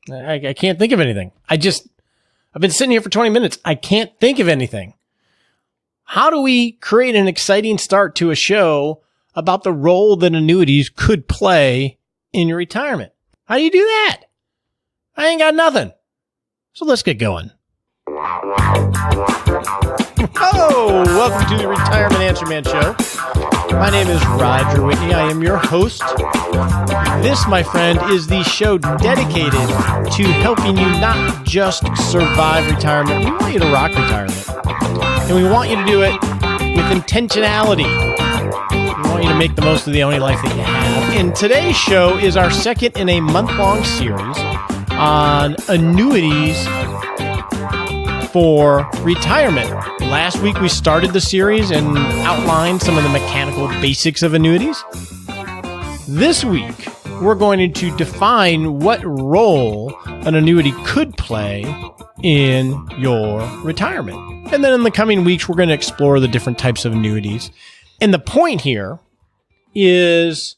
I can't think of anything. I've been sitting here for 20 minutes. I can't think of anything. How do we create an exciting start to a show about the role that annuities could play in your retirement? How do you do that? I ain't got nothing. So let's get going. Oh, welcome to the Retirement Answer Man Show. My name is Roger Whitney. I am your host. This, my friend, is the show dedicated to helping you not just survive retirement. We want you to rock retirement. And we want you to do it with intentionality. We want you to make the most of the only life that you have. And today's show is our second in a month-long series on annuities for retirement. Last week we started the series and outlined some of the mechanical basics of annuities. This week we're going to define what role an annuity could play in your retirement. And then in the coming weeks we're going to explore the different types of annuities. And the point here is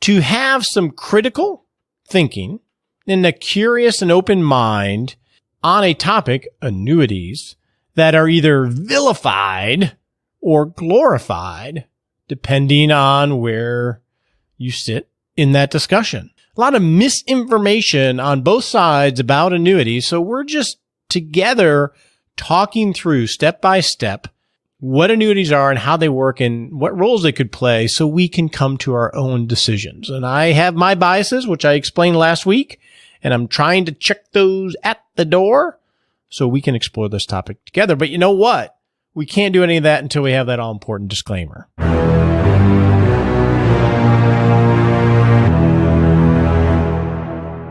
to have some critical thinking and a curious and open mind on a topic, annuities, that are either vilified or glorified, depending on where you sit in that discussion. A lot of misinformation on both sides about annuities, so we're just together talking through step by step what annuities are and how they work and what roles they could play so we can come to our own decisions. And I have my biases, which I explained last week, and I'm trying to check those at the door so we can explore this topic together. But you know what? We can't do any of that until we have that all-important disclaimer.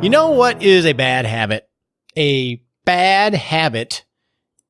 You know what is a bad habit? A bad habit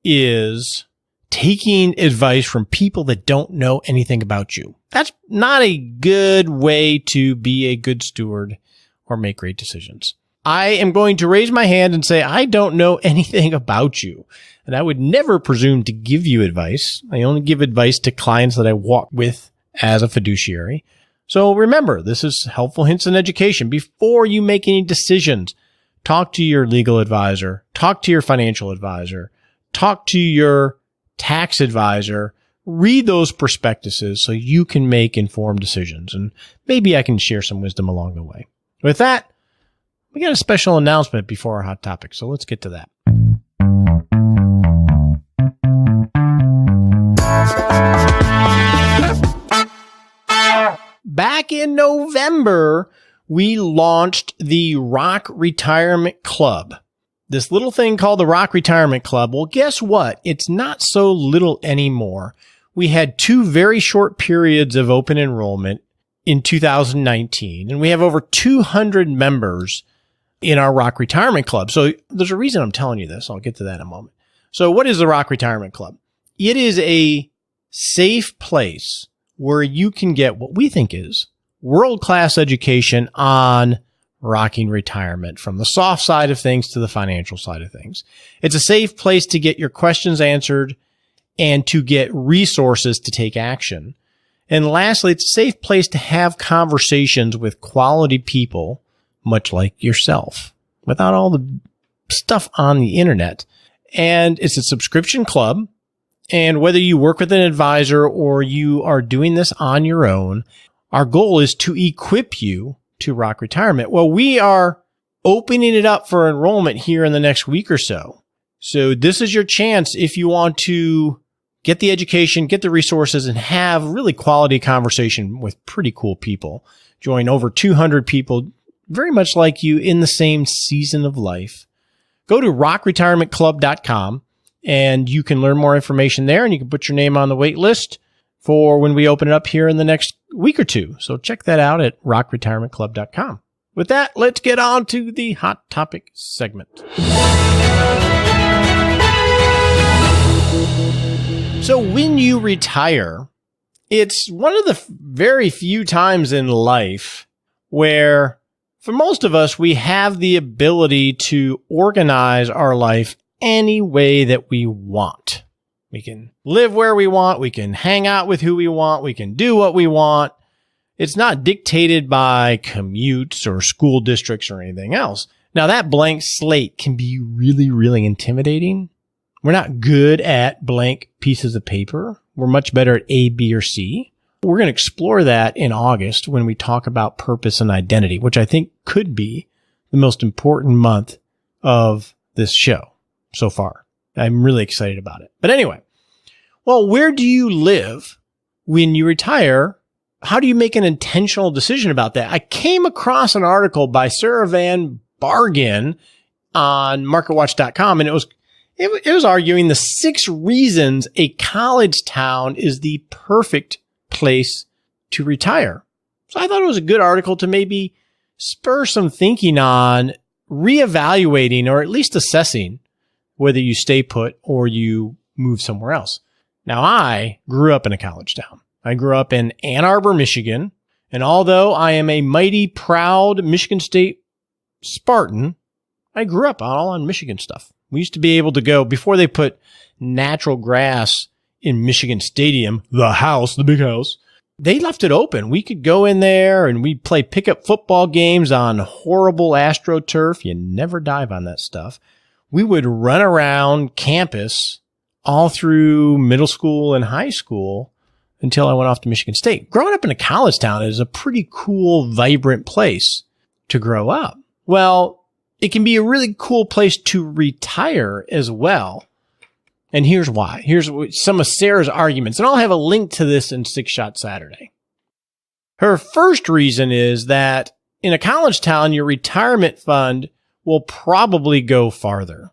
is taking advice from people that don't know anything about you. That's not a good way to be a good steward or make great decisions. I am going to raise my hand and say, I don't know anything about you. And I would never presume to give you advice. I only give advice to clients that I walk with as a fiduciary. So remember, this is helpful hints in education. Before you make any decisions, talk to your legal advisor, talk to your financial advisor, talk to your tax advisor, read those prospectuses so you can make informed decisions. And maybe I can share some wisdom along the way. With that, we got a special announcement before our hot topic, so let's get to that. Back in November, we launched the Rock Retirement Club. This little thing called the Rock Retirement Club. Well, guess what? It's not so little anymore. We had 2 very short periods of open enrollment in 2019, and we have over 200 members in our Rock Retirement Club. So there's a reason I'm telling you this. I'll get to that in a moment. So what is the Rock Retirement Club? It is a safe place where you can get what we think is world-class education on rocking retirement, from the soft side of things to the financial side of things. It's a safe place to get your questions answered and to get resources to take action. And lastly, it's a safe place to have conversations with quality people, much like yourself, without all the stuff on the internet. And it's a subscription club. And whether you work with an advisor or you are doing this on your own, our goal is to equip you to rock retirement. Well, we are opening it up for enrollment here in the next week or so. So this is your chance if you want to get the education, get the resources, and have really quality conversation with pretty cool people. Join over 200 people very much like you in the same season of life. Go to rockretirementclub.com and you can learn more information there, and you can put your name on the wait list for when we open it up here in the next week or two. So check that out at rockretirementclub.com. With that, let's get on to the hot topic segment. So when you retire, it's one of the very few times in life where, for most of us, we have the ability to organize our life any way that we want. We can live where we want. We can hang out with who we want. We can do what we want. It's not dictated by commutes or school districts or anything else. Now, that blank slate can be really, really intimidating. We're not good at blank pieces of paper. We're much better at A, B, or C. We're going to explore that in August when we talk about purpose and identity, which I think could be the most important month of this show so far. I'm really excited about it. But anyway, well, where do you live when you retire? How do you make an intentional decision about that? I came across an article by Sarah Van Bargen on MarketWatch.com, and it was arguing the 6 reasons a college town is the perfect place to retire. So I thought it was a good article to maybe spur some thinking on reevaluating or at least assessing whether you stay put or you move somewhere else. Now, I grew up in a college town. I grew up in Ann Arbor, Michigan, and although I am a mighty proud Michigan State Spartan, I grew up all on Michigan stuff. We used to be able to go, before they put natural grass in Michigan Stadium, the house, the big house, they left it open. We could go in there and we'd play pickup football games on horrible AstroTurf. You never dive on that stuff. We would run around campus all through middle school and high school until I went off to Michigan State. Growing up in a college town is a pretty cool, vibrant place to grow up. Well, it can be a really cool place to retire as well. And here's why. Here's some of Sarah's arguments. And I'll have a link to this in 6 Shot Saturday. Her first reason is that in a college town, your retirement fund will probably go farther.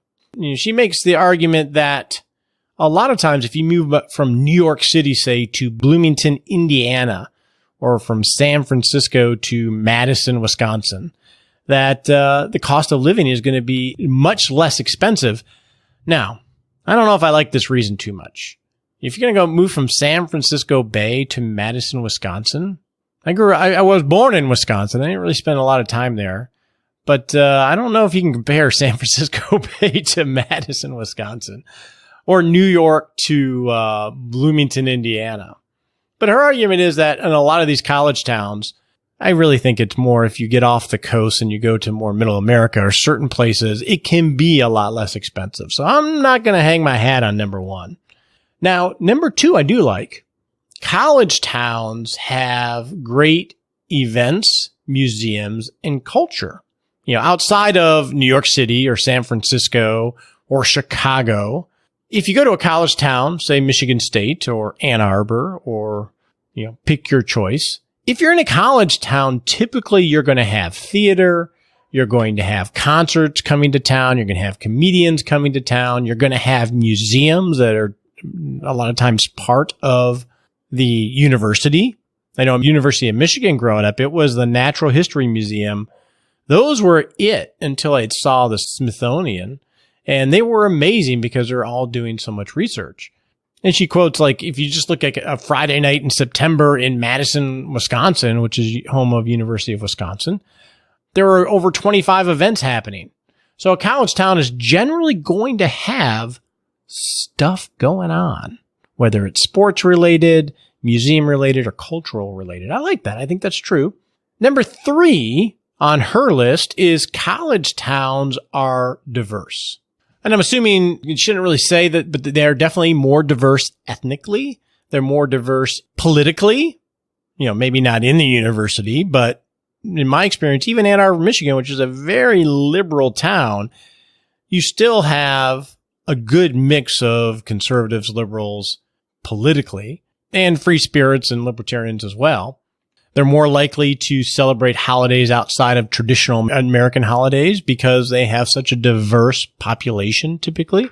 She makes the argument that a lot of times if you move from New York City, say, to Bloomington, Indiana, or from San Francisco to Madison, Wisconsin, that the cost of living is going to be much less expensive. Now, I don't know if I like this reason too much. If you're going to go move from San Francisco Bay to Madison, Wisconsin, I was born in Wisconsin. I didn't really spend a lot of time there. But I don't know if you can compare San Francisco Bay to Madison, Wisconsin, or New York to Bloomington, Indiana. But her argument is that in a lot of these college towns, I really think it's more if you get off the coast and you go to more middle America or certain places, it can be a lot less expensive. So I'm not going to hang my hat on number 1. Now, number 2, I do like. College towns have great events, museums, and culture. You know, outside of New York City or San Francisco or Chicago, if you go to a college town, say Michigan State or Ann Arbor or, pick your choice. If you're in a college town, typically you're going to have theater, you're going to have concerts coming to town, you're going to have comedians coming to town, you're going to have museums that are a lot of times part of the university. I know University of Michigan growing up, it was the Natural History Museum. Those were it until I saw the Smithsonian, and they were amazing because they're all doing so much research. And she quotes, like, if you just look at a Friday night in September in Madison, Wisconsin, which is home of University of Wisconsin, there were over 25 events happening. So a college town is generally going to have stuff going on, whether it's sports related, museum related, or cultural related. I like that. I think that's true. Number 3 on her list is college towns are diverse. And I'm assuming you shouldn't really say that, but they're definitely more diverse ethnically. They're more diverse politically. Maybe not in the university, but in my experience, even Ann Arbor, Michigan, which is a very liberal town, you still have a good mix of conservatives, liberals politically, and free spirits and libertarians as well. They're more likely to celebrate holidays outside of traditional American holidays because they have such a diverse population typically.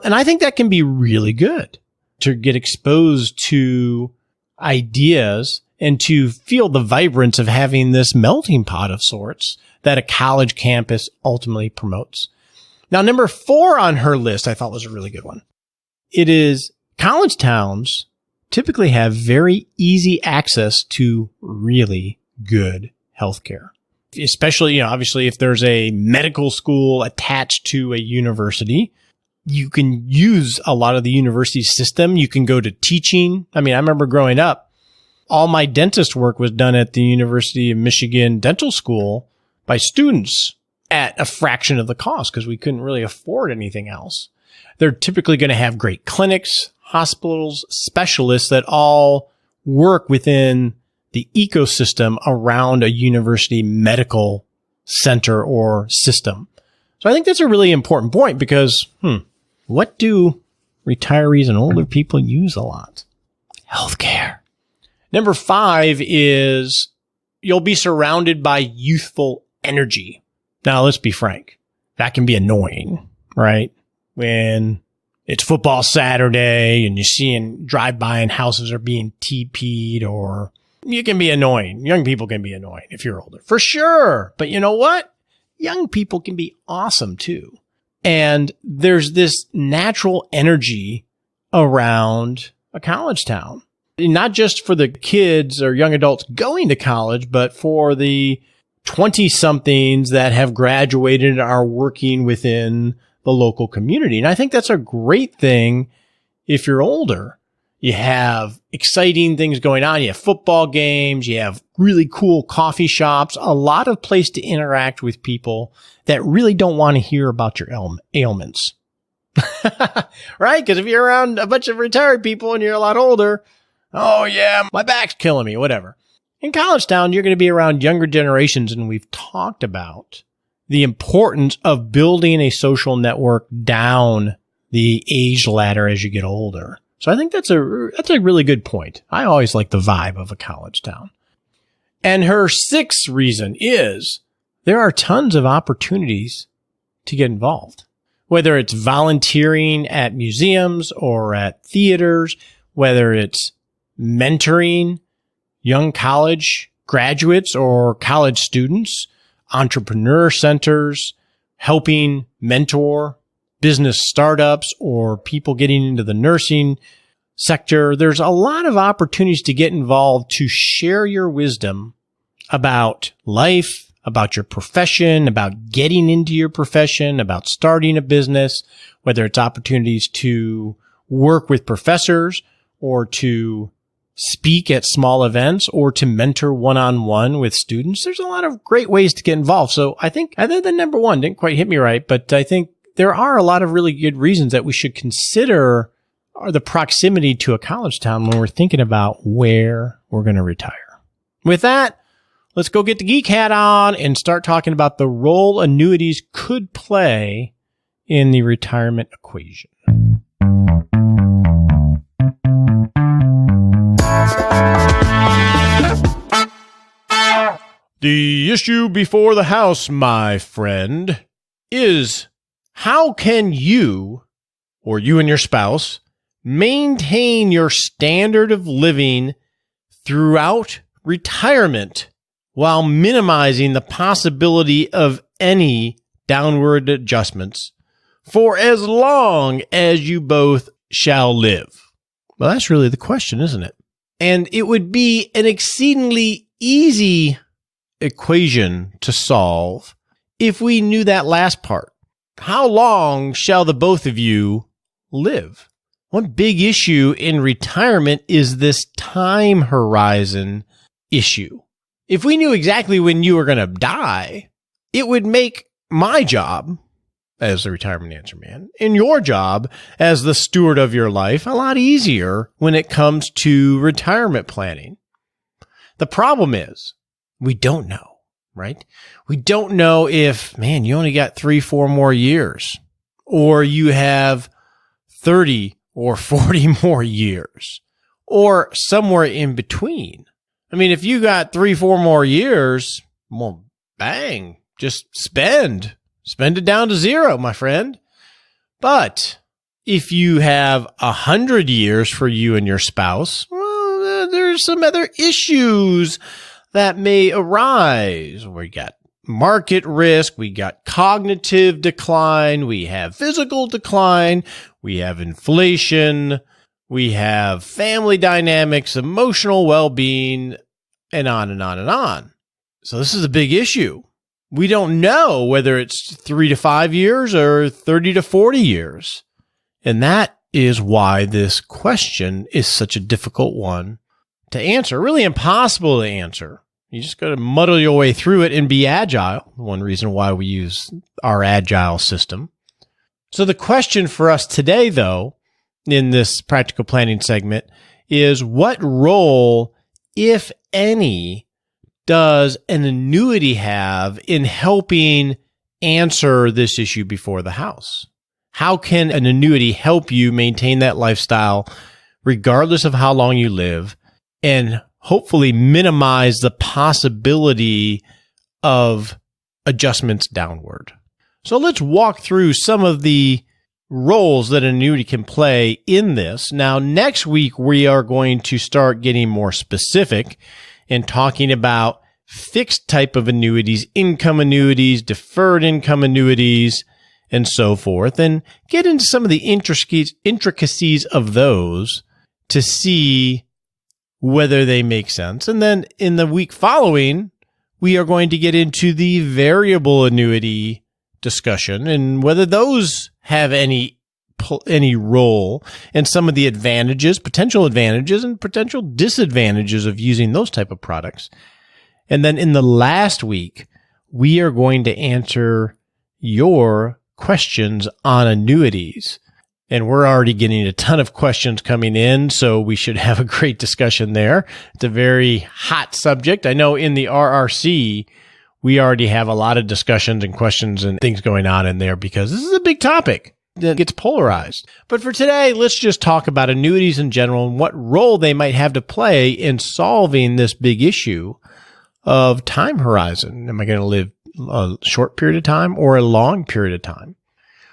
And I think that can be really good to get exposed to ideas and to feel the vibrance of having this melting pot of sorts that a college campus ultimately promotes. Now, number 4 on her list, I thought was a really good one. It is college towns typically have very easy access to really good healthcare. Especially, obviously if there's a medical school attached to a university, you can use a lot of the university system. You can go to teaching. I remember growing up, all my dentist work was done at the University of Michigan Dental School by students at a fraction of the cost because we couldn't really afford anything else. They're typically going to have great clinics, hospitals, specialists that all work within the ecosystem around a university medical center or system. So I think that's a really important point because, what do retirees and older people use a lot? Healthcare. Number 5 is you'll be surrounded by youthful energy. Now, let's be frank. That can be annoying, right? When it's football Saturday and you're seeing drive by and houses are being TP'd, or you can be annoying. Young people can be annoying if you're older, for sure. But you know what? Young people can be awesome too. And there's this natural energy around a college town, not just for the kids or young adults going to college, but for the 20-somethings that have graduated and are working within the local community. And I think that's a great thing if you're older. You have exciting things going on. You have football games. You have really cool coffee shops, a lot of place to interact with people that really don't want to hear about your ailments. Right? Because if you're around a bunch of retired people and you're a lot older, oh yeah, my back's killing me, whatever. In college town, you're going to be around younger generations, and we've talked about the importance of building a social network down the age ladder as you get older. So I think that's a really good point. I always like the vibe of a college town. And her 6th reason is there are tons of opportunities to get involved, whether it's volunteering at museums or at theaters, whether it's mentoring young college graduates or college students, entrepreneur centers, helping mentor business startups or people getting into the nursing sector. There's a lot of opportunities to get involved to share your wisdom about life, about your profession, about getting into your profession, about starting a business, whether it's opportunities to work with professors or to speak at small events or to mentor one-on-one with students. There's a lot of great ways to get involved. So I think other than number 1 didn't quite hit me right, but I think there are a lot of really good reasons that we should consider the proximity to a college town when we're thinking about where we're going to retire. With that, let's go get the geek hat on and start talking about the role annuities could play in the retirement equation. The issue before the House, my friend, is how can you, or you and your spouse, maintain your standard of living throughout retirement while minimizing the possibility of any downward adjustments for as long as you both shall live? Well, that's really the question, isn't it? And it would be an exceedingly easy equation to solve if we knew that last part. How long shall the both of you live? One big issue in retirement is this time horizon issue. If we knew exactly when you were going to die, it would make my job as the retirement answer man and your job as the steward of your life a lot easier when it comes to retirement planning. The problem is we don't know, right? We don't know if, man, you only got 3-4 more years, or you have 30 or 40 more years, or somewhere in between. I mean, if you got 3-4 more years, well, bang, just spend it down to 0, my friend. But if you have 100 years for you and your spouse, well, there's some other issues that may arise. We got market risk, we got cognitive decline, we have physical decline, we have inflation, we have family dynamics, emotional well-being, and on and on and on. So this is a big issue. We don't know whether it's 3 to 5 years or 30 to 40 years. And that is why this question is such a difficult one to answer, really impossible to answer. You just got to muddle your way through it and be agile. One reason why we use our agile system. So the question for us today, though, in this practical planning segment is what role, if any, does an annuity have in helping answer this issue before the house? How can an annuity help you maintain that lifestyle regardless of how long you live and hopefully minimize the possibility of adjustments downward? So let's walk through some of the roles that an annuity can play in this. Now, next week, we are going to start getting more specific and talking about fixed type of annuities, income annuities, deferred income annuities, and so forth, and get into some of the intricacies of those to see whether they make sense. And then in the week following, we are going to get into the variable annuity discussion and whether those have any role and some of the advantages, potential advantages and potential disadvantages of using those type of products. And then in the last week, we are going to answer your questions on annuities. And we're already getting a ton of questions coming in, so we should have a great discussion there. It's a very hot subject. I know in the RRC, we already have a lot of discussions and questions and things going on in there because this is a big topic that gets polarized. But for today, let's just talk about annuities in general and what role they might have to play in solving this big issue of time horizon. Am I going to live a short period of time or a long period of time?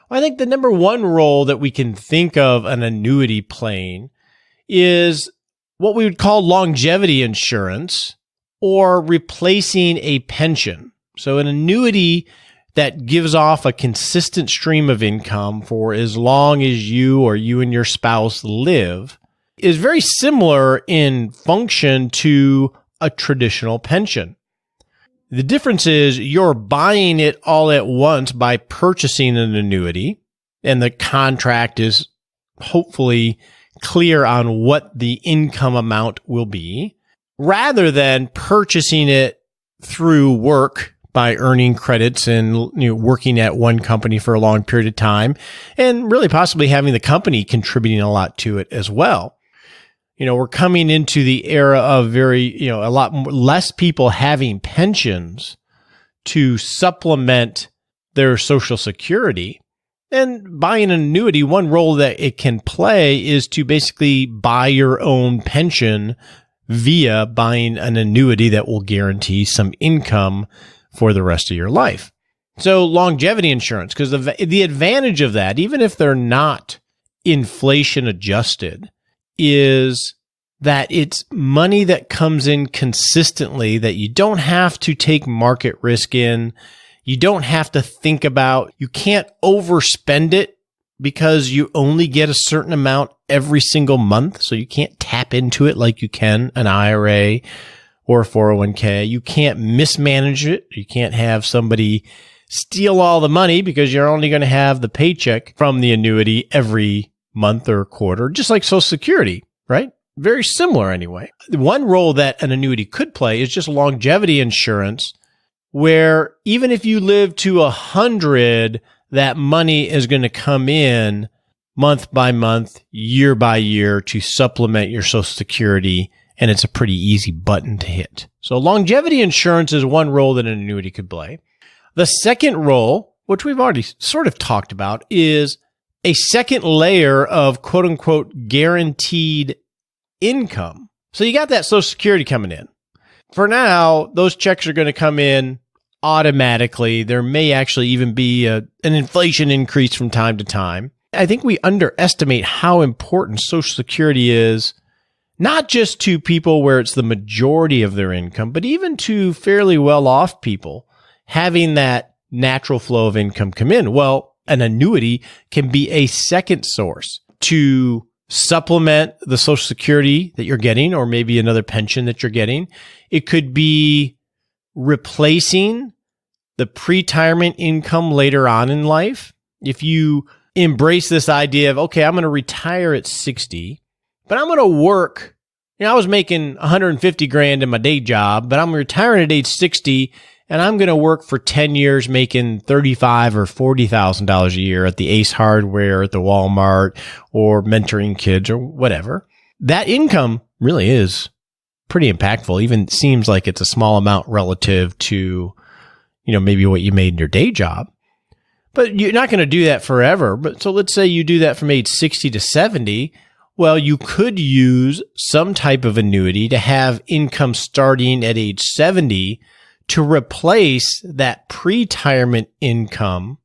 Well, I think the number one role that we can think of an annuity playing is what we would call longevity insurance, or replacing a pension. So an annuity that gives off a consistent stream of income for as long as you or you and your spouse live is very similar in function to a traditional pension. The difference is you're buying it all at once by purchasing an annuity, and the contract is hopefully clear on what the income amount will be, rather than purchasing it through work by earning credits and working at one company for a long period of time, and really possibly having the company contributing a lot to it as well. We're coming into the era of a lot less people having pensions to supplement their Social Security. And buying an annuity, one role that it can play is to basically buy your own pension via buying an annuity that will guarantee some income for the rest of your life. So longevity insurance, because the advantage of that, even if they're not inflation adjusted, is that it's money that comes in consistently that you don't have to take market risk in. You don't have to think about, you can't overspend it because you only get a certain amount every single month. So you can't tap into it like you can an IRA or a 401k. You can't mismanage it. You can't have somebody steal all the money because you're only going to have the paycheck from the annuity every month or quarter, just like Social Security, right? Very similar anyway. One role that an annuity could play is just longevity insurance, where even if you live to 100, that money is going to come in month by month, year by year to supplement your Social Security, and it's a pretty easy button to hit. So longevity insurance is one role that an annuity could play. The second role, which we've already sort of talked about, is a second layer of quote unquote guaranteed income. So you got that Social Security coming in. For now, those checks are going to come in automatically. There may actually even be an inflation increase from time to time. I think we underestimate how important Social Security is, not just to people where it's the majority of their income, but even to fairly well-off people having that natural flow of income come in. Well, an annuity can be a second source to supplement the Social Security that you're getting, or maybe another pension that you're getting. It could be replacing the pre-retirement income later on in life. If you embrace this idea of, okay, I'm going to retire at 60, but I'm going to work, I was making 150 grand in my day job, but I'm retiring at age 60 and I'm going to work for 10 years making $35,000 or $40,000 a year at the Ace Hardware, at the Walmart, or mentoring kids or whatever. That income really is pretty impactful. Even seems like it's a small amount relative to, maybe what you made in your day job. But you're not going to do that forever. But so let's say you do that from age 60 to 70. Well, you could use some type of annuity to have income starting at age 70 to replace that pre-retirement income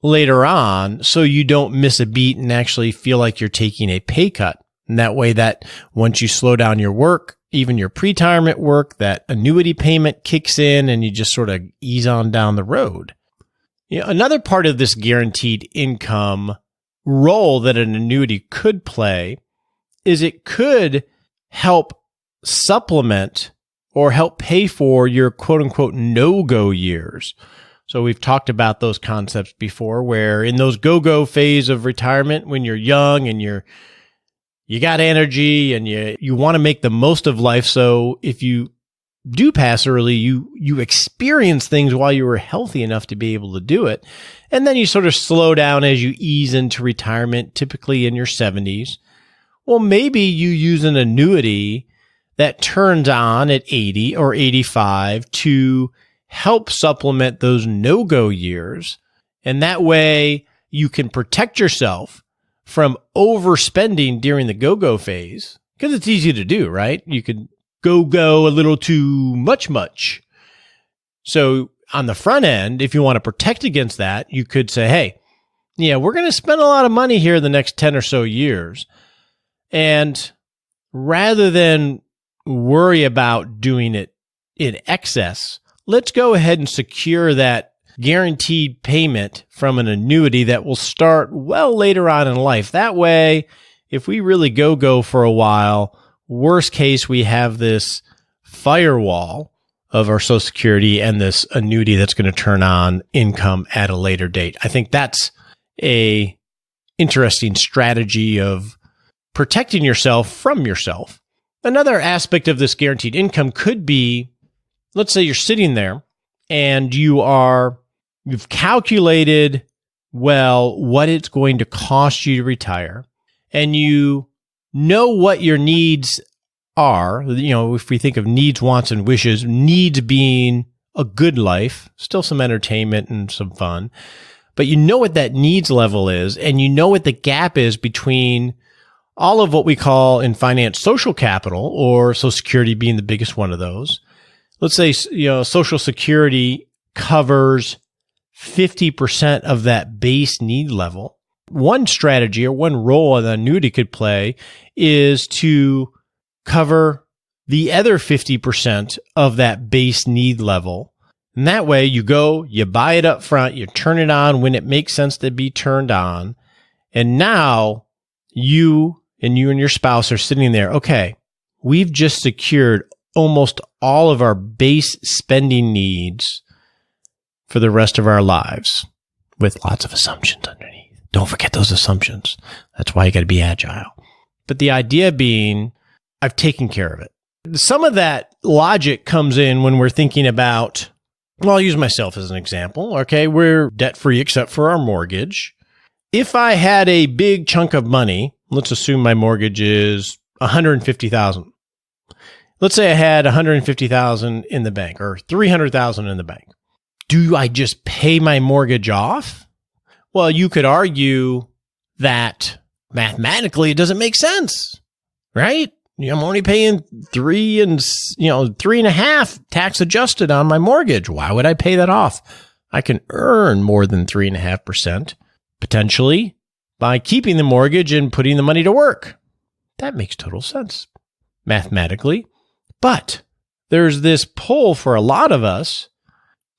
later on, so you don't miss a beat and actually feel like you're taking a pay cut. And that way, that once you slow down your work, even your pre-retirement work, that annuity payment kicks in and you just sort of ease on down the road. Another part of this guaranteed income role that an annuity could play is it could help supplement or help pay for your quote unquote no-go years. So we've talked about those concepts before, where in those go-go phase of retirement, when you're young and you got energy and you want to make the most of life. So if you do pass early, you experience things while you were healthy enough to be able to do it. And then you sort of slow down as you ease into retirement, typically in your 70s. Well, maybe you use an annuity that turns on at 80 or 85 to help supplement those no-go years. And that way you can protect yourself from overspending during the go-go phase, because it's easy to do, right? You could go a little too much. So on the front end, if you want to protect against that, you could say, hey, we're going to spend a lot of money here the next 10 or so years. And rather than worry about doing it in excess, let's go ahead and secure that guaranteed payment from an annuity that will start well later on in life. That way, if we really go for a while, worst case, we have this firewall of our Social Security and this annuity that's going to turn on income at a later date. I think that's a interesting strategy of protecting yourself from yourself. Another aspect of this guaranteed income could be, let's say you're sitting there and you've calculated, what it's going to cost you to retire, and you know what your needs are. If we think of needs, wants, and wishes, needs being a good life, still some entertainment and some fun, but you know what that needs level is, and you know what the gap is between all of what we call in finance social capital, or Social Security being the biggest one of those. Let's say, Social Security covers 50% of that base need level. One strategy or one role an annuity could play is to cover the other 50% of that base need level. And that way you buy it up front, you turn it on when it makes sense to be turned on. And now you and your spouse are sitting there. Okay, we've just secured almost all of our base spending needs for the rest of our lives, with lots of assumptions underneath. Don't forget those assumptions. That's why you got to be agile. But the idea being, I've taken care of it. Some of that logic comes in when we're thinking about, I'll use myself as an example. Okay, we're debt-free except for our mortgage. If I had a big chunk of money, let's assume my mortgage is $150,000. Let's say I had $150,000 in the bank, or $300,000 in the bank. Do I just pay my mortgage off? Well, you could argue that mathematically it doesn't make sense, right? I'm only paying 3.5 tax adjusted on my mortgage. Why would I pay that off? I can earn more than 3.5% potentially by keeping the mortgage and putting the money to work. That makes total sense mathematically. But there's this pull for a lot of us,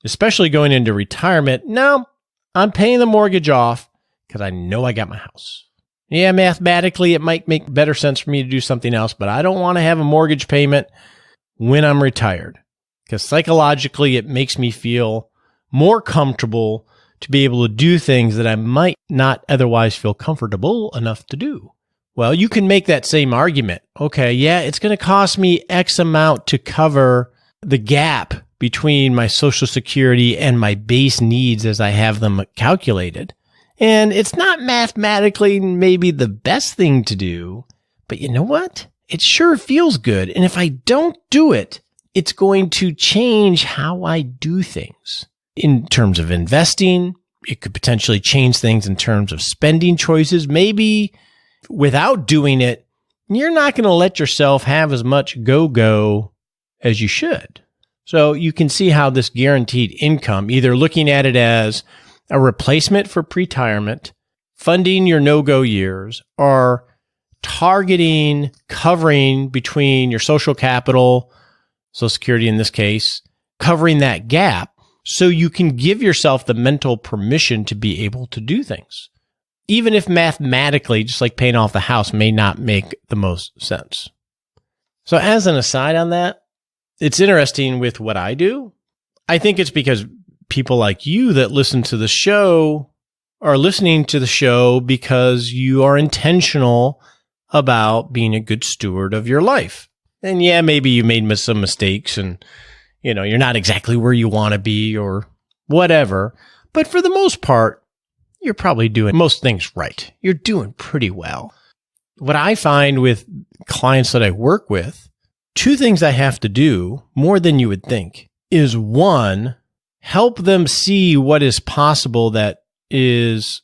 especially going into retirement. No, I'm paying the mortgage off because I know I got my house. Yeah, mathematically, it might make better sense for me to do something else, but I don't want to have a mortgage payment when I'm retired, because psychologically, it makes me feel more comfortable to be able to do things that I might not otherwise feel comfortable enough to do. Well, you can make that same argument. Okay, yeah, it's going to cost me X amount to cover the gap between my Social Security and my base needs as I have them calculated. And it's not mathematically maybe the best thing to do, but you know what? It sure feels good. And if I don't do it, it's going to change how I do things. In terms of investing, it could potentially change things in terms of spending choices. Maybe without doing it, you're not going to let yourself have as much go-go as you should. So you can see how this guaranteed income, either looking at it as a replacement for pre-retirement, funding your no-go years, or targeting, covering between your social capital, Social Security in this case, covering that gap so you can give yourself the mental permission to be able to do things. Even if mathematically, just like paying off the house, may not make the most sense. So as an aside on that, it's interesting with what I do. I think it's because people like you that listen to the show are listening to the show because you are intentional about being a good steward of your life. And yeah, maybe you made some mistakes and, you're not exactly where you want to be or whatever. But for the most part, you're probably doing most things right. You're doing pretty well. What I find with clients that I work with, two things I have to do more than you would think is one, help them see what is possible that is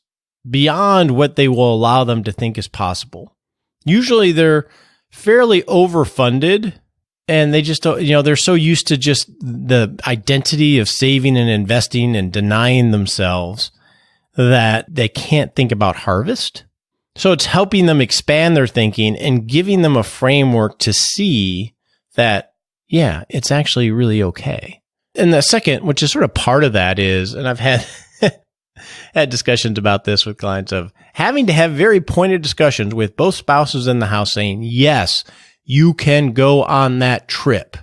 beyond what they will allow them to think is possible. Usually they're fairly overfunded and they just don't, they're so used to just the identity of saving and investing and denying themselves that they can't think about harvest. So it's helping them expand their thinking and giving them a framework to see that, yeah, it's actually really okay. And the second, which is sort of part of that is, and I've had discussions about this with clients of having to have very pointed discussions with both spouses in the house saying, yes, you can go on that trip,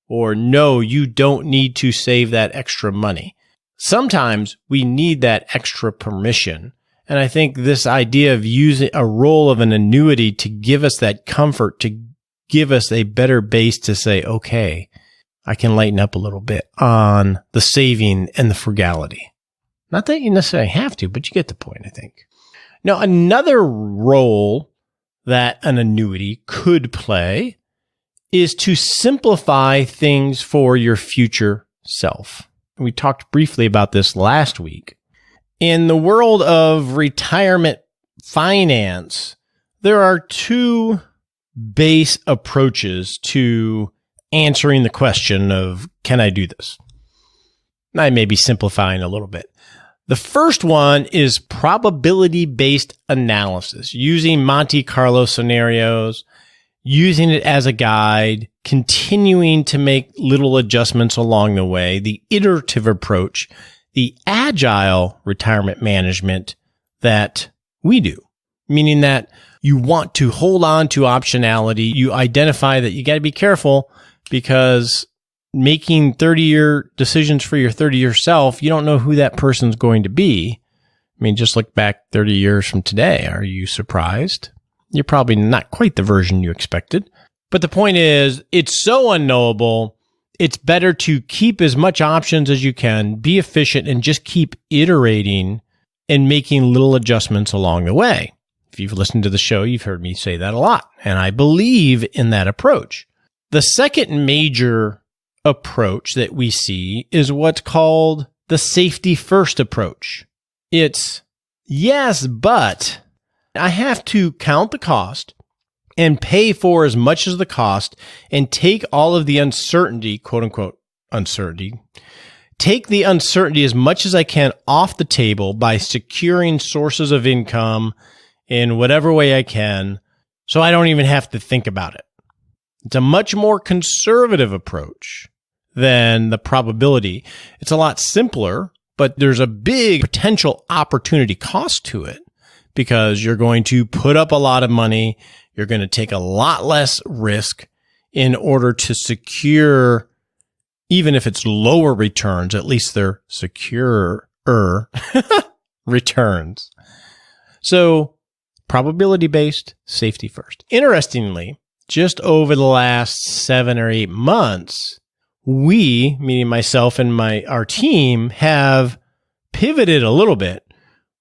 or no, you don't need to save that extra money. Sometimes we need that extra permission. And I think this idea of using a role of an annuity to give us that comfort, to give us a better base to say, okay, I can lighten up a little bit on the saving and the frugality. Not that you necessarily have to, but you get the point, I think. Now, another role that an annuity could play is to simplify things for your future self. We talked briefly about this last week. In the world of retirement finance, there are two base approaches to answering the question of, can I do this? I may be simplifying a little bit. The first one is probability-based analysis, using Monte Carlo scenarios, using it as a guide, continuing to make little adjustments along the way, the iterative approach, the agile retirement management that we do, meaning that you want to hold on to optionality. You identify that you got to be careful because making 30-year decisions for your 30-year self, you don't know who that person's going to be. I mean, just look back 30 years from today. Are you surprised? You're probably not quite the version you expected. But the point is, it's so unknowable. It's better to keep as much options as you can, be efficient, and just keep iterating and making little adjustments along the way. If you've listened to the show, you've heard me say that a lot, and I believe in that approach. The second major approach that we see is what's called the safety first approach. It's, yes, but I have to count the cost and pay for as much as the cost and take all of the uncertainty, quote unquote, uncertainty, take the uncertainty as much as I can off the table by securing sources of income in whatever way I can, so I don't even have to think about it. It's a much more conservative approach than the probability. It's a lot simpler, but there's a big potential opportunity cost to it because you're going to put up a lot of money. You're going to take a lot less risk in order to secure, even if it's lower returns, at least they're securer returns. So Probability-based, safety first. Interestingly, just over the last 7 or 8 months, we, meaning myself and our team, have pivoted a little bit.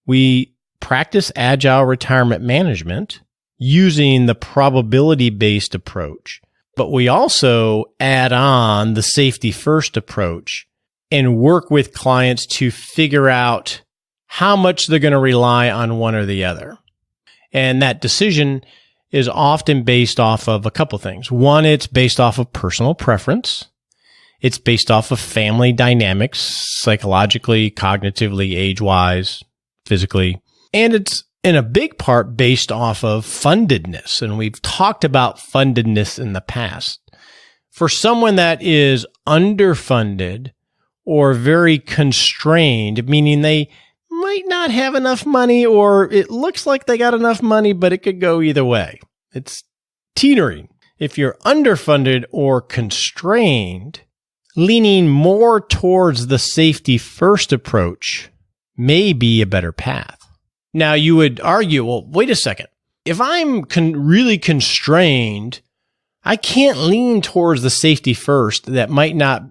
We practice agile retirement management using the probability-based approach, but we also add on the safety first approach and work with clients to figure out how much they're going to rely on one or the other. And that decision is often based off of a couple things. One, it's based off of personal preference. It's based off of family dynamics, psychologically, cognitively, age-wise, physically. And it's in a big part based off of fundedness. And we've talked about fundedness in the past. For someone that is underfunded or very constrained, meaning they might not have enough money, or it looks like they got enough money, but it could go either way. It's teetering. If you're underfunded or constrained, leaning more towards the safety first approach may be a better path. Now, you would argue, well, wait a second. If I'm really constrained, I can't lean towards the safety first that might not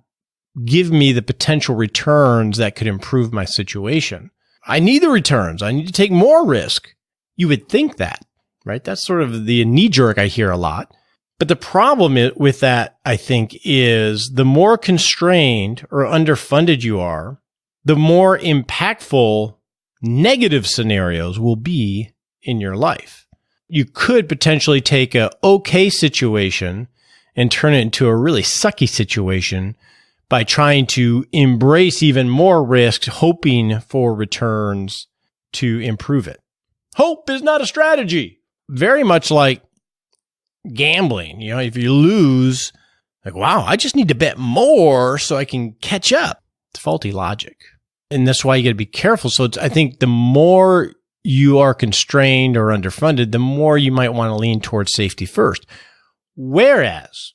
give me the potential returns that could improve my situation. I need the returns. I need to take more risk. You would think that, right? That's sort of the knee jerk I hear a lot. But the problem with that, I think, is the more constrained or underfunded you are, the more impactful negative scenarios will be in your life. You could potentially take a okay situation and turn it into a really sucky situation by trying to embrace even more risks, hoping for returns to improve it. Hope is not a strategy. Very much like gambling. If you lose, like, wow, I just need to bet more so I can catch up. It's faulty logic. And that's why you got to be careful. So I think the more you are constrained or underfunded, the more you might want to lean towards safety first. Whereas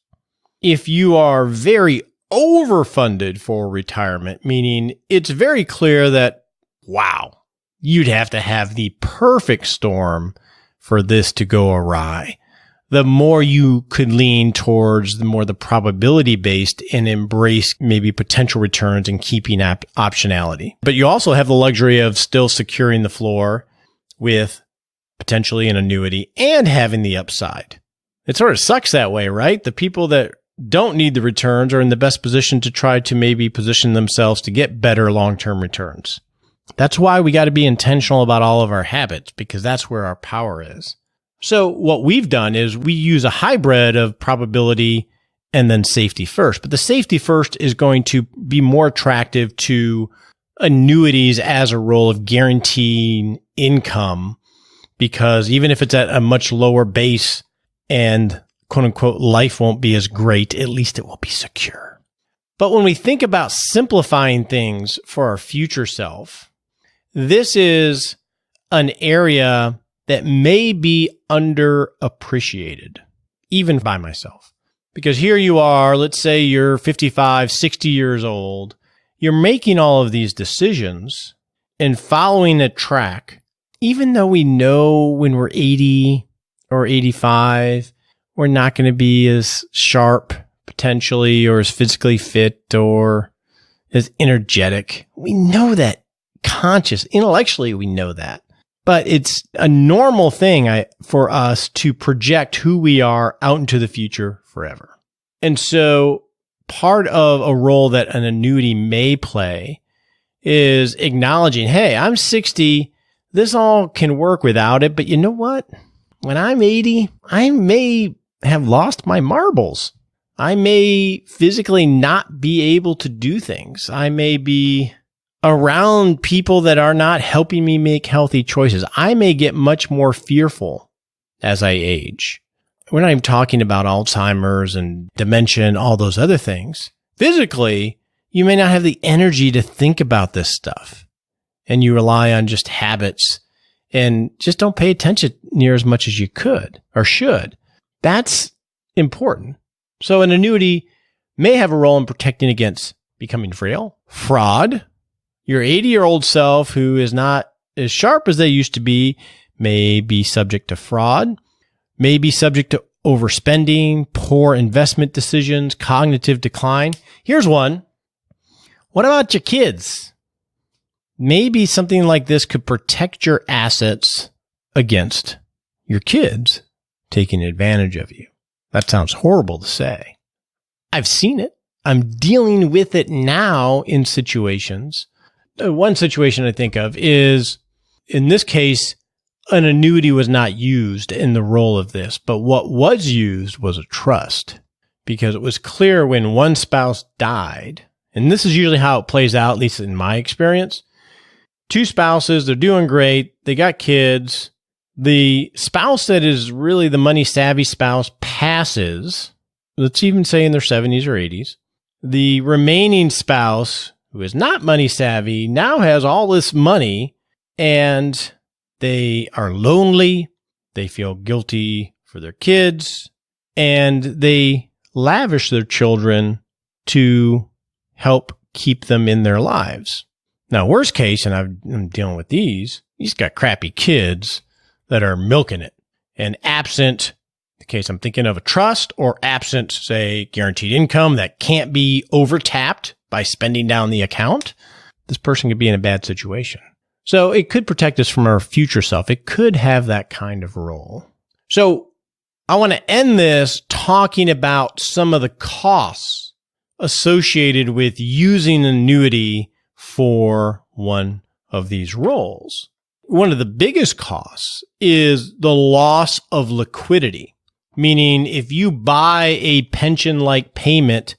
if you are very overfunded for retirement, meaning it's very clear that, wow, you'd have to have the perfect storm for this to go awry, the more you could lean towards the probability based and embrace maybe potential returns and keeping optionality. But you also have the luxury of still securing the floor with potentially an annuity and having the upside. It sort of sucks that way, right? The people that don't need the returns are in the best position to try to maybe position themselves to get better long-term returns. That's why we got to be intentional about all of our habits, because that's where our power is. So what we've done is we use a hybrid of probability and then safety first. But the safety first is going to be more attractive to annuities as a role of guaranteeing income, because even if it's at a much lower base and quote unquote life won't be as great, at least it will be secure. But when we think about simplifying things for our future self, this is an area that may be underappreciated, even by myself. Because here you are, let's say you're 55, 60 years old, you're making all of these decisions and following a track, even though we know when we're 80 or 85, we're not going to be as sharp potentially or as physically fit or as energetic. We know that intellectually we know that. But it's a normal thing for us to project who we are out into the future forever. And so part of a role that an annuity may play is acknowledging, hey, I'm 60. This all can work without it. But you know what? When I'm 80, I may have lost my marbles. I may physically not be able to do things. I may be around people that are not helping me make healthy choices. I may get much more fearful as I age. We're not even talking about Alzheimer's and dementia and all those other things. Physically, you may not have the energy to think about this stuff, and you rely on just habits and just don't pay attention near as much as you could or should. That's important. So an annuity may have a role in protecting against becoming frail, fraud. Your 80-year-old self who is not as sharp as they used to be may be subject to fraud, may be subject to overspending, poor investment decisions, cognitive decline. Here's one. What about your kids? Maybe something like this could protect your assets against your kids taking advantage of you. That sounds horrible to say. I've seen it. I'm dealing with it now in situations. One situation I think of is, in this case, an annuity was not used in the role of this, but what was used was a trust, because it was clear when one spouse died, and this is usually how it plays out, at least in my experience. Two spouses, they're doing great, they got kids. The spouse that is really the money savvy spouse passes, let's even say in their 70s or 80s. The remaining spouse, who is not money savvy, now has all this money, and they are lonely, they feel guilty for their kids, and they lavish their children to help keep them in their lives. Now, worst case, and I'm dealing with these, he's got crappy kids that are milking it. And absent, the case I'm thinking of, a trust, or absent, say, guaranteed income that can't be overtapped by spending down the account, this person could be in a bad situation. So it could protect us from our future self. It could have that kind of role. So I want to end this talking about some of the costs associated with using an annuity for one of these roles. One of the biggest costs is the loss of liquidity, meaning if you buy a pension-like payment,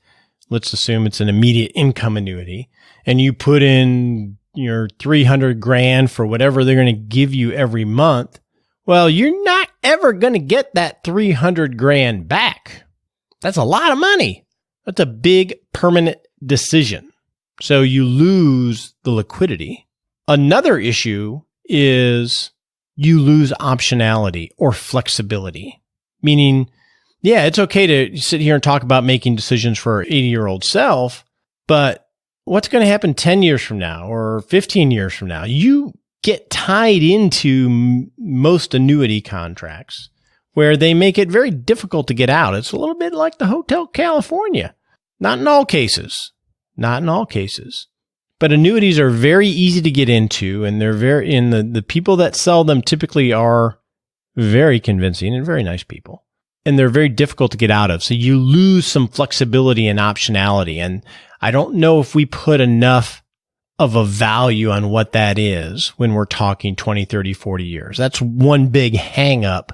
let's assume it's an immediate income annuity, and you put in your $300,000 for whatever they're going to give you every month, well, you're not ever going to get that $300,000 back. That's a lot of money. That's a big permanent decision. So you lose the liquidity. Another issue is you lose optionality or flexibility, meaning, yeah, it's okay to sit here and talk about making decisions for our 80-year-old self, but what's going to happen 10 years from now or 15 years from now? You get tied into most annuity contracts where they make it very difficult to get out. It's a little bit like the Hotel California. Not in all cases. Not in all cases. But annuities are very easy to get into, and they're the people that sell them typically are very convincing and very nice people. And they're very difficult to get out of. So you lose some flexibility and optionality. And I don't know if we put enough of a value on what that is when we're talking 20, 30, 40 years. That's one big hang up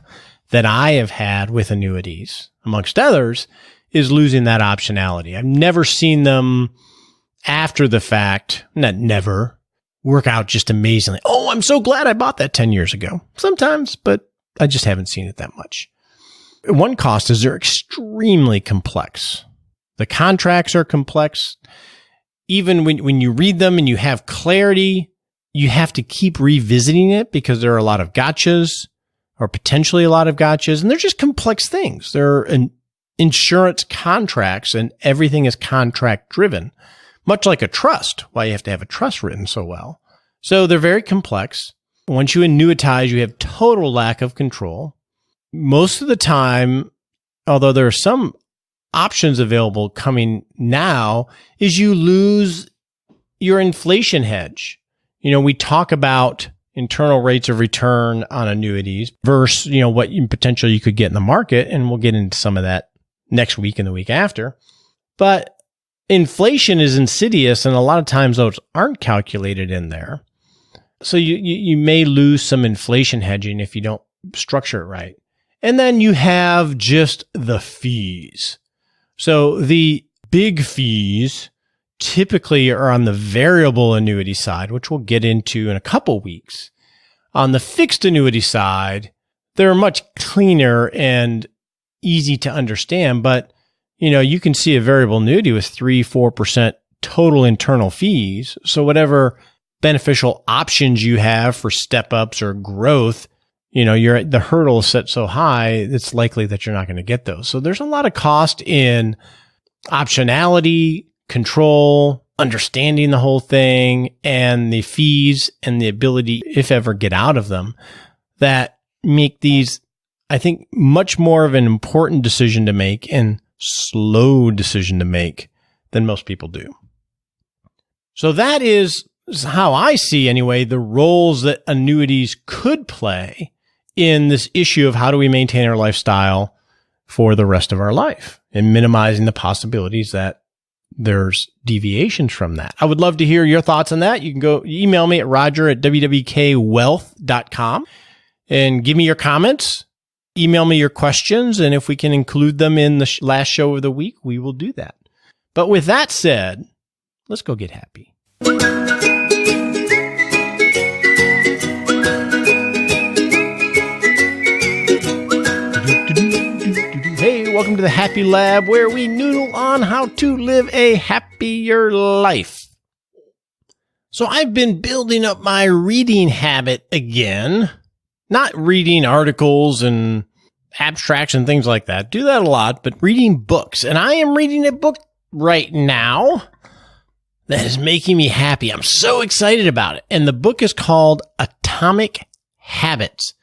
that I have had with annuities, amongst others, is losing that optionality. I've never seen them after the fact, not never, work out just amazingly. Oh, I'm so glad I bought that 10 years ago. Sometimes, but I just haven't seen it that much. One cost is they're extremely complex. The contracts are complex. Even when you read them and you have clarity, you have to keep revisiting it because there are a lot of gotchas or potentially a lot of gotchas, and they're just complex things. They're insurance contracts, and everything is contract driven, much like a trust, why you have to have a trust written so well. So they're very complex. Once you annuitize, you have total lack of control. Most of the time, although there are some options available coming now, is you lose your inflation hedge. You know, we talk about internal rates of return on annuities versus, what potentially you could get in the market. And we'll get into some of that next week and the week after. But inflation is insidious, and a lot of times those aren't calculated in there. So you may lose some inflation hedging if you don't structure it right. And then you have just the fees. So the big fees typically are on the variable annuity side, which we'll get into in a couple weeks. On the fixed annuity side, they're much cleaner and easy to understand, but you can see a variable annuity with 3-4% total internal fees. So whatever beneficial options you have for step ups or growth, the hurdle is set so high, it's likely that you're not going to get those. So there's a lot of cost in optionality, control, understanding the whole thing, and the fees and the ability, if ever, get out of them. that make these, I think, much more of an important decision to make and slow decision to make than most people do. So that is how I see, anyway, the roles that annuities could play in this issue of how do we maintain our lifestyle for the rest of our life and minimizing the possibilities that there's deviations from that. I would love to hear your thoughts on that. You can go email me at roger@wwkwealth.com and give me your comments. Email me your questions, and if we can include them in the last show of the week, we will do that. But with that said, let's go get happy. Hey, welcome to the Happy Lab, where we noodle on how to live a happier life. So I've been building up my reading habit again. Not reading articles and abstracts and things like that. Do that a lot, but reading books. And I am reading a book right now that is making me happy. I'm so excited about it. And the book is called Atomic Habits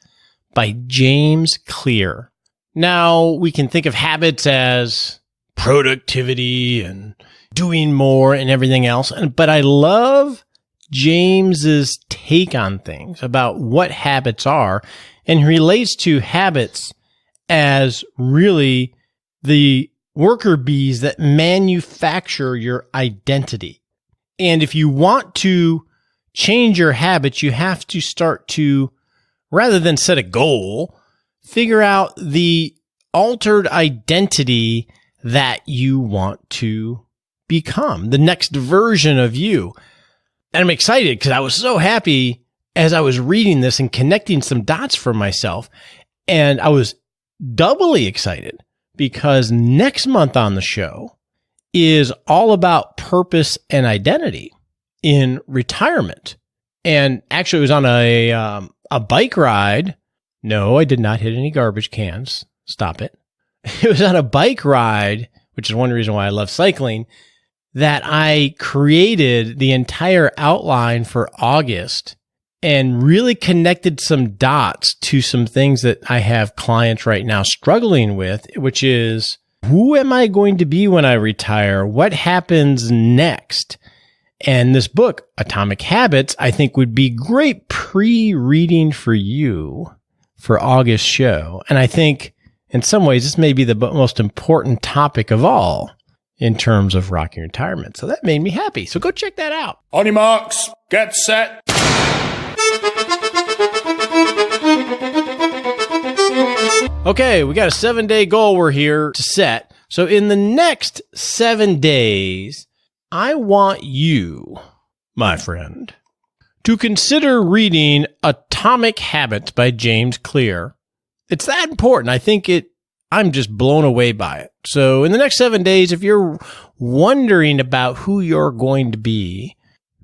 by James Clear. Now, we can think of habits as productivity and doing more and everything else. But I love James's take on things about what habits are, and he relates to habits as really the worker bees that manufacture your identity. And if you want to change your habits, you have to start to, rather than set a goal, figure out the altered identity that you want to become, the next version of you. And I'm excited because I was so happy as I was reading this and connecting some dots for myself. And I was doubly excited because next month on the show is all about purpose and identity in retirement. And actually, it was on a bike ride. No, I did not hit any garbage cans. Stop it. It was on a bike ride, which is one reason why I love cycling, that I created the entire outline for August and really connected some dots to some things that I have clients right now struggling with, which is, who am I going to be when I retire? What happens next? And this book, Atomic Habits, I think would be great pre-reading for you for August show. And I think in some ways, this may be the most important topic of all in terms of rocking retirement. So that made me happy. So go check that out. On your marks, get set. Okay, we got a 7-day goal we're here to set. So in the next 7 days, I want you, my friend, to consider reading Atomic Habits by James Clear. It's that important. I think I'm just blown away by it. So in the next 7 days, if you're wondering about who you're going to be,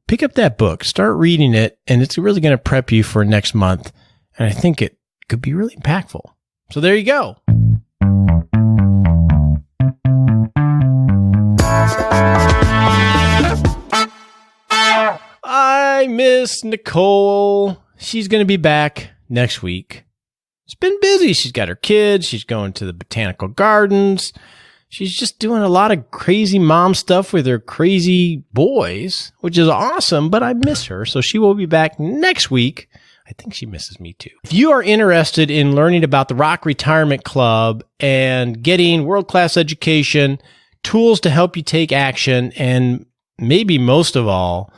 pick up that book, start reading it, and it's really going to prep you for next month. And I think it could be really impactful. So there you go. I miss Nicole. She's going to be back next week. It's been busy. She's got her kids. She's going to the botanical gardens. She's just doing a lot of crazy mom stuff with her crazy boys, which is awesome, but I miss her. So she will be back next week. I think she misses me too. If you are interested in learning about the Rock Retirement Club and getting world-class education, tools to help you take action, and maybe most of all,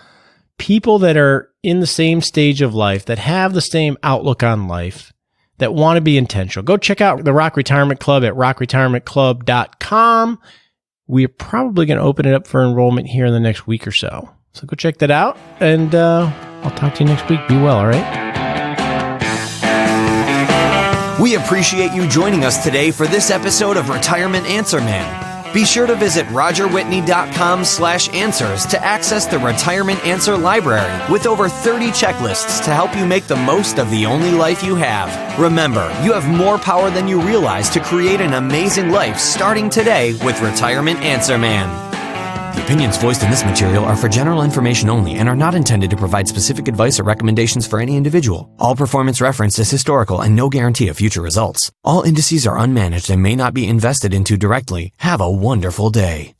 people that are in the same stage of life, that have the same outlook on life, that want to be intentional, go check out the Rock Retirement Club at rockretirementclub.com. We're probably going to open it up for enrollment here in the next week or so. So go check that out, and I'll talk to you next week. Be well, all right? We appreciate you joining us today for this episode of Retirement Answer Man. Be sure to visit rogerwhitney.com/answers to access the Retirement Answer Library with over 30 checklists to help you make the most of the only life you have. Remember, you have more power than you realize to create an amazing life starting today with Retirement Answer Man. The opinions voiced in this material are for general information only and are not intended to provide specific advice or recommendations for any individual. All performance referenced is historical and no guarantee of future results. All indices are unmanaged and may not be invested into directly. Have a wonderful day.